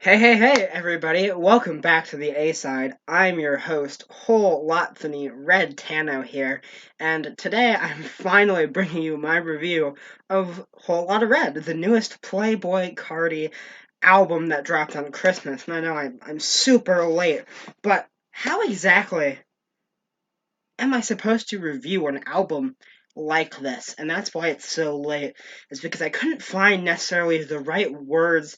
Hey, everybody. Welcome back to the A-Side. I'm your host, Whole Lotsany Red Tano here, and today I'm finally bringing you my review of Whole Lotta Red, the newest Playboi Carti album that dropped on Christmas. And I know I'm super late, but how exactly am I supposed to review an album like this? And that's why it's so late, is because I couldn't find necessarily the right words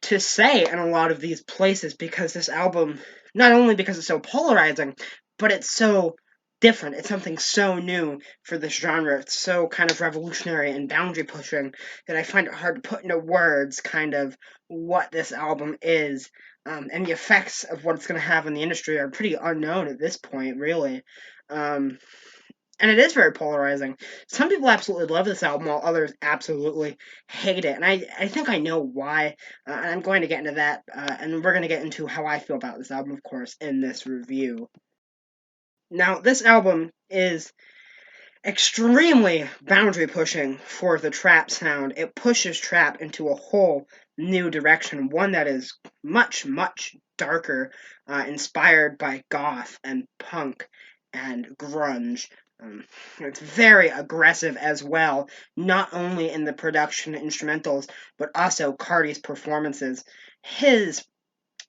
to say in a lot of these places because this album, not only because it's so polarizing, but it's so different. It's something so new for this genre. It's so kind of revolutionary and boundary pushing that I find it hard to put into words kind of what this album is. And the effects of what it's going to have in the industry are pretty unknown at this point, really. Um, and it is very polarizing. Some people absolutely love this album, while others absolutely hate it. And I think I know why. And I'm going to get into that. And we're going to get into how I feel about this album, of course, in this review. Now, this album is extremely boundary pushing for the trap sound. It pushes trap into a whole new direction, one that is much darker, inspired by goth and punk and grunge. It's very aggressive as well, not only in the production instrumentals, but also Carti's performances. His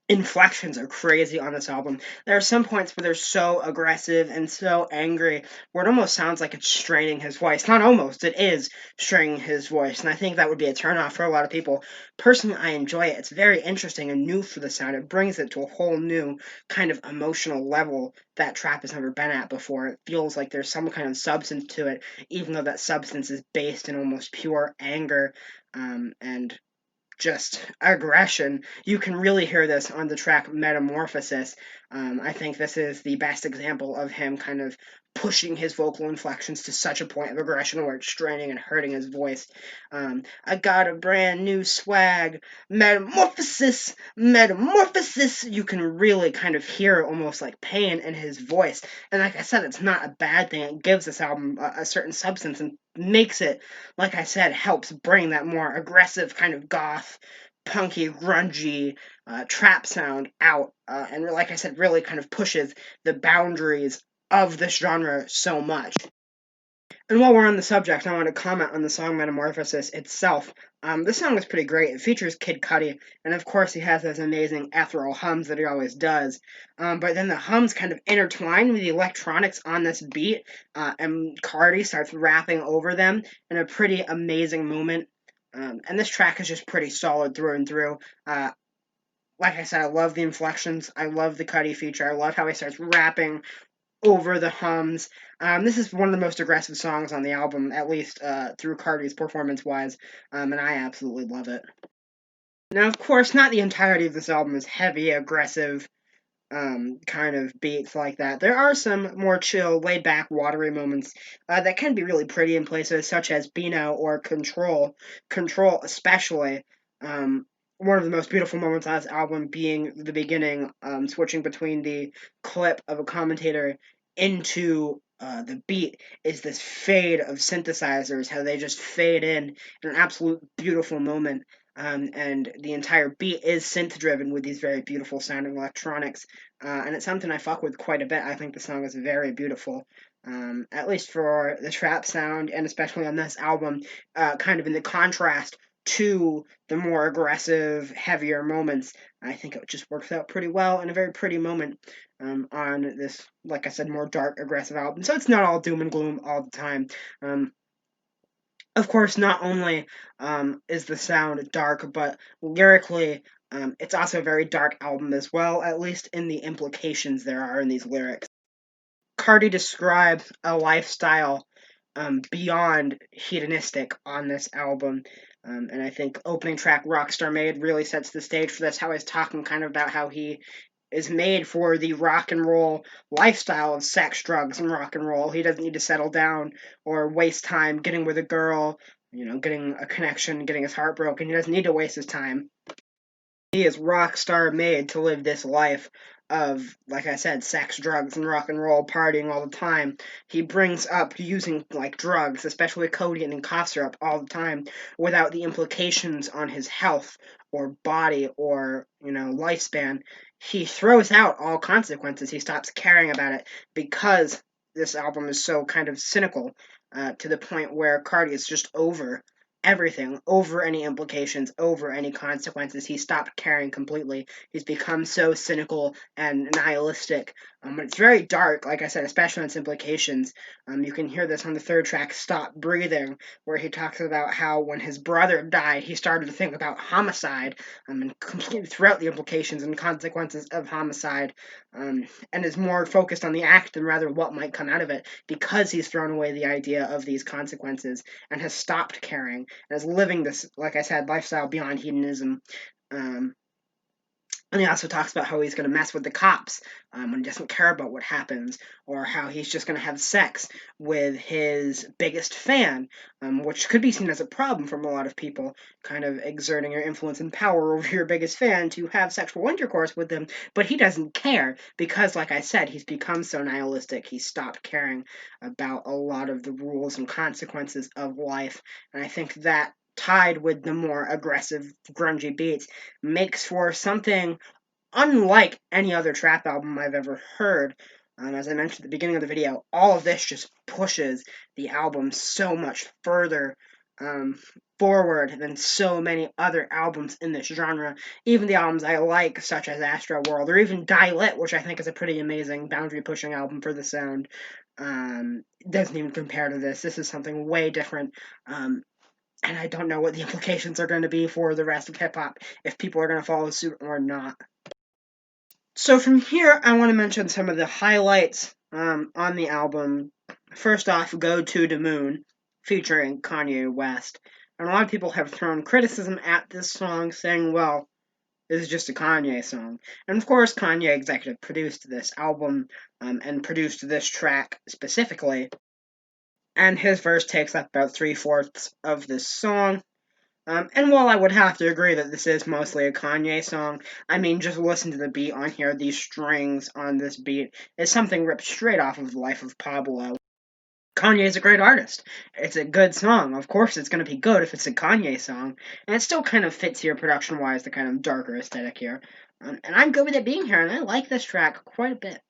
inflections are crazy on this album. There are some points where they're so aggressive and so angry where it almost sounds like it's straining his voice. Not almost, it is straining his voice, and I think that would be a turnoff for a lot of people. Personally, I enjoy it. It's very interesting and new for the sound. It brings it to a whole new kind of emotional level that trap has never been at before. It feels like there's some kind of substance to it, even though that substance is based in almost pure anger and just aggression. You can really hear this on the track Metamorphosis. I think this is the best example of him kind of pushing his vocal inflections to such a point of aggression where it's straining and hurting his voice. I got a brand new swag, metamorphosis. You can really kind of hear almost like pain in his voice. And like I said, it's not a bad thing. It gives this album a certain substance and makes it, like I said, helps bring that more aggressive kind of goth, punky, grungy trap sound out. And like I said, really kind of pushes the boundaries of this genre so much. And while we're on the subject, I want to comment on the song Metamorphosis itself. This song is pretty great. It features Kid Cudi, and of course he has those amazing ethereal hums that he always does. But then the hums kind of intertwine with the electronics on this beat, and Carti starts rapping over them in a pretty amazing moment. And this track is just pretty solid through and through. Like I said, I love the inflections. I love the Cudi feature. I love how he starts rapping over the hums. This is one of the most aggressive songs on the album, at least through Carti's performance-wise, and I absolutely love it. Now, of course, not the entirety of this album is heavy, aggressive, kind of beats like that. There are some more chill, laid-back, watery moments that can be really pretty in places, such as Beano or Control. Control, especially. One of the most beautiful moments on this album being the beginning, switching between the clip of a commentator into the beat is this fade of synthesizers, how they just fade in an absolute beautiful moment. And the entire beat is synth driven with these very beautiful sounding electronics. And it's something I fuck with quite a bit. I think the song is very beautiful, at least for the trap sound, and especially on this album, kind of in the contrast to the more aggressive, heavier moments. I think it just works out pretty well in a very pretty moment on this, like I said, more dark, aggressive album. So it's not all doom and gloom all the time. Of course, not only is the sound dark, but lyrically, it's also a very dark album as well, at least in the implications there are in these lyrics. Carti describes a lifestyle beyond hedonistic on this album. And I think opening track Rockstar Made really sets the stage for this, how he's talking kind of about how he is made for the rock and roll lifestyle of sex, drugs, and rock and roll. He doesn't need to settle down or waste time getting with a girl, getting a connection, getting his heart broken. He doesn't need to waste his time. He is rock star made to live this life. of, like I said, sex, drugs, and rock and roll, partying all the time. He brings up using like drugs, especially codeine and cough syrup, all the time, without the implications on his health or body or lifespan. He throws out all consequences. He stops caring about it because this album is so kind of cynical, to the point where Carti is just over everything, over any implications, over any consequences. He stopped caring completely. He's become so cynical and nihilistic. But it's very dark, like I said, especially on its implications. You can hear this on the third track, Stop Breathing, where he talks about how when his brother died, he started to think about homicide, and completely throughout the implications and consequences of homicide, and is more focused on the act than rather what might come out of it, because he's thrown away the idea of these consequences and has stopped caring and is living this, like I said, lifestyle beyond hedonism. Um, and he also talks about how he's going to mess with the cops, when he doesn't care about what happens, or how he's just going to have sex with his biggest fan, which could be seen as a problem from a lot of people, kind of exerting your influence and power over your biggest fan to have sexual intercourse with them. But he doesn't care because, like I said, he's become so nihilistic. He's stopped caring about a lot of the rules and consequences of life. And I think that, tied with the more aggressive, grungy beats, makes for something unlike any other trap album I've ever heard. As I mentioned at the beginning of the video, all of this just pushes the album so much further forward than so many other albums in this genre. Even the albums I like, such as Astro World, or even Die Lit, which I think is a pretty amazing boundary-pushing album for the sound, doesn't even compare to this. This is something way different. And I don't know what the implications are going to be for the rest of hip-hop, if people are going to follow suit or not. So from here, I want to mention some of the highlights on the album. First off, Go to the Moon, featuring Kanye West. And a lot of people have thrown criticism at this song, saying, well, this is just a Kanye song. And of course, Kanye executive produced this album, and produced this track specifically. And his verse takes up about 3/4 of this song. And while I would have to agree that this is mostly a Kanye song, I mean, just listen to the beat on here. These strings on this beat is something ripped straight off of The Life of Pablo. Kanye is a great artist. It's a good song. Of course, it's going to be good if it's a Kanye song. And it still kind of fits here production-wise, the kind of darker aesthetic here. And I'm good with it being here, and I like this track quite a bit.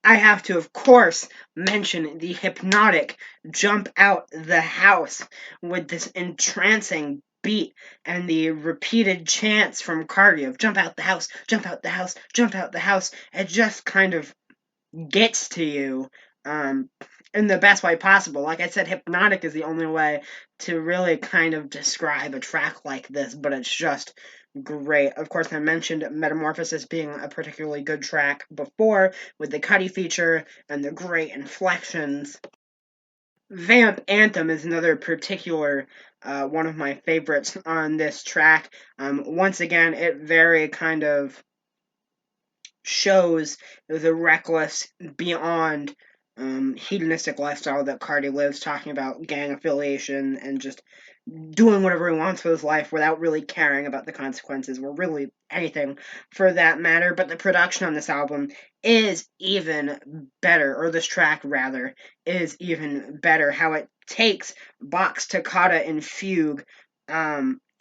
I have to, of course, mention the hypnotic Jump Out the House with this entrancing beat and the repeated chants from Carti of jump out the house, jump out the house, jump out the house. It just kind of gets to you, in the best way possible. Like I said, hypnotic is the only way to really kind of describe a track like this, but it's just great. Of course, I mentioned Metamorphosis being a particularly good track before, with the Cuddy feature and the great inflections. Vamp Anthem is another particular one of my favorites on this track. Once again, it very kind of shows the reckless, beyond hedonistic lifestyle that Carti lives, talking about gang affiliation and just doing whatever he wants with his life without really caring about the consequences or really anything for that matter. But the production on this album is even better, or this track rather, is even better. How it takes box toccata and fugue,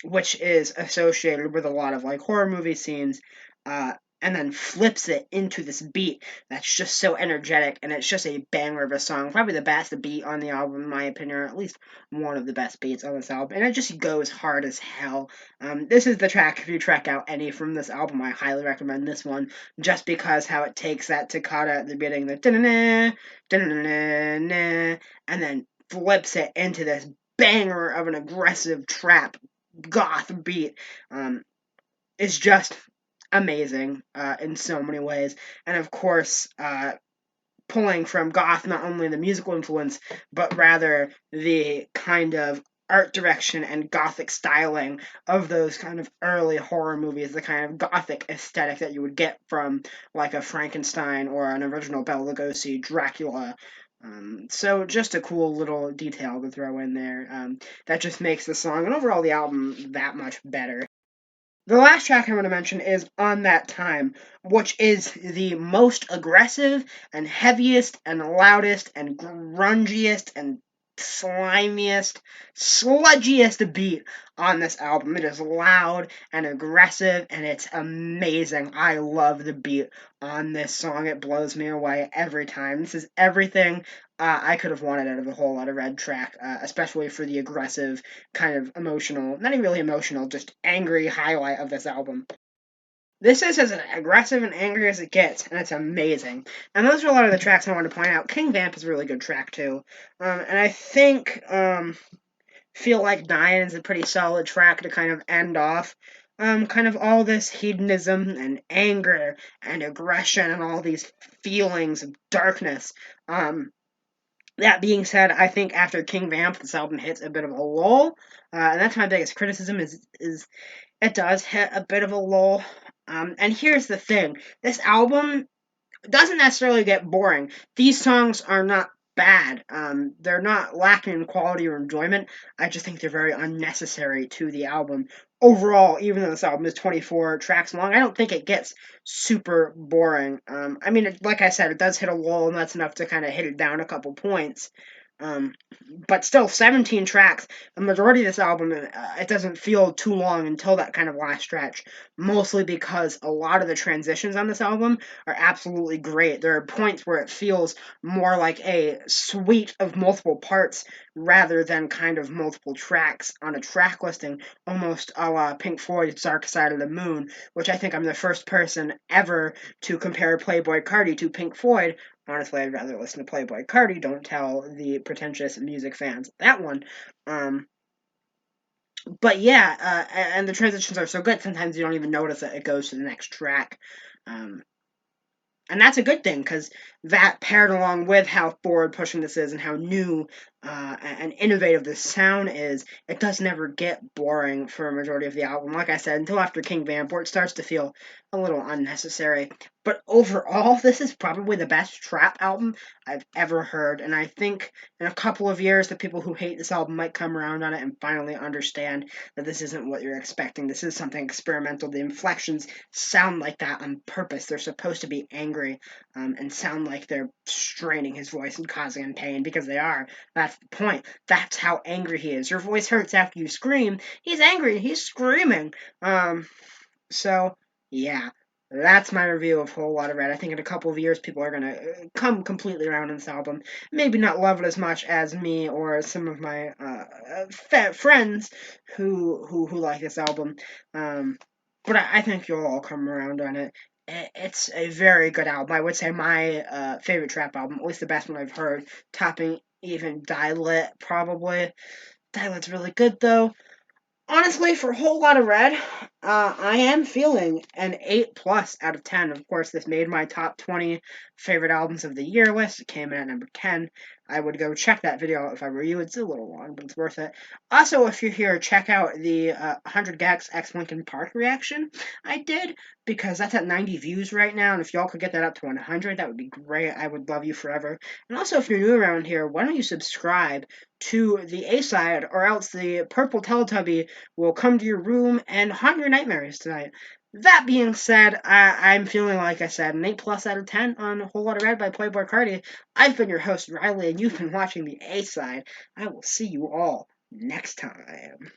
which is associated with a lot of like horror movie scenes, and then flips it into this beat that's just so energetic, and it's just a banger of a song. Probably the best beat on the album, in my opinion, or at least one of the best beats on this album, and it just goes hard as hell. This is the track, if you track out any from this album, I highly recommend this one, just because how it takes that toccata at the beginning, the da-na-na, da-na-na-na, and then flips it into this banger of an aggressive trap goth beat. Is just amazing in so many ways. And of course, pulling from goth not only the musical influence, but rather the kind of art direction and gothic styling of those kind of early horror movies, the kind of gothic aesthetic that you would get from like a Frankenstein or an original Bela Lugosi Dracula. So just a cool little detail to throw in there, that just makes the song and overall the album that much better. The last track I'm going to mention is On That Time, which is the most aggressive and heaviest and loudest and grungiest and slimiest, sludgiest beat on this album. It is loud and aggressive and it's amazing. I love the beat on this song. It blows me away every time. This is everything I could have wanted out of a Whole Lotta Red track, especially for the aggressive, kind of emotional, not even really emotional, just angry highlight of this album. This is as aggressive and angry as it gets, and it's amazing. And those are a lot of the tracks I wanted to point out. King Vamp is a really good track, too. And I think Feel Like Dying is a pretty solid track to kind of end off. Kind of all this hedonism and anger and aggression and all these feelings of darkness. That being said, I think after King Vamp, this album hits a bit of a lull, and that's my biggest criticism is it does hit a bit of a lull. And here's the thing: this album doesn't necessarily get boring. These songs are not bad. They're not lacking in quality or enjoyment. I just think they're very unnecessary to the album. Overall, even though this album is 24 tracks long, I don't think it gets super boring. I mean, like I said, it does hit a lull, and that's enough to kind of hit it down a couple points. Um, but still, 17 tracks. The majority of this album, it doesn't feel too long until that kind of last stretch. Mostly because a lot of the transitions on this album are absolutely great. There are points where it feels more like a suite of multiple parts rather than kind of multiple tracks on a track listing, almost a la Pink Floyd's Dark Side of the Moon, which I think I'm the first person ever to compare Playboi Carti to Pink Floyd. Honestly, I'd rather listen to Playboi Carti. Don't tell the pretentious music fans that one. Um, but yeah, and the transitions are so good. Sometimes you don't even notice that it goes to the next track. Um, and that's a good thing because that paired along with how forward pushing this is and how new and innovative this sound is, it does never get boring for a majority of the album. Like I said, until after King Vamp, where it starts to feel a little unnecessary. But overall, this is probably the best trap album I've ever heard, and I think in a couple of years, the people who hate this album might come around on it and finally understand that this isn't what you're expecting. This is something experimental. The inflections sound like that on purpose. They're supposed to be angry and sound like they're straining his voice and causing him pain because they are. That's the point. That's how angry he is. Your voice hurts after you scream. He's angry. He's screaming. So yeah. That's my review of Whole Lotta Red. I think in a couple of years, people are gonna come completely around on this album. Maybe not love it as much as me or some of my friends who like this album. But I think you'll all come around on it. It's a very good album. I would say my favorite trap album, at least the best one I've heard, topping even Die Lit, probably. Die Lit's really good, though. Honestly, for a Whole Lotta Red, I am feeling an 8 plus out of 10. Of course, this made my top 20 favorite albums of the year list. It came in at number 10. I would go check that video out if I were you. It's a little long, but it's worth it. Also, if you're here, check out the 100 Gex X Linkin Park reaction I did, because that's at 90 views right now, and if y'all could get that up to 100, that would be great. I would love you forever. And also, if you're new around here, why don't you subscribe to the A-side, or else the purple Teletubby will come to your room and haunt your nightmares tonight. That being said, I'm feeling, like I said, an 8 plus out of 10 on A Whole Lotta Red by Playboi Carti. I've been your host, Riley, and you've been watching the A-side. I will see you all next time.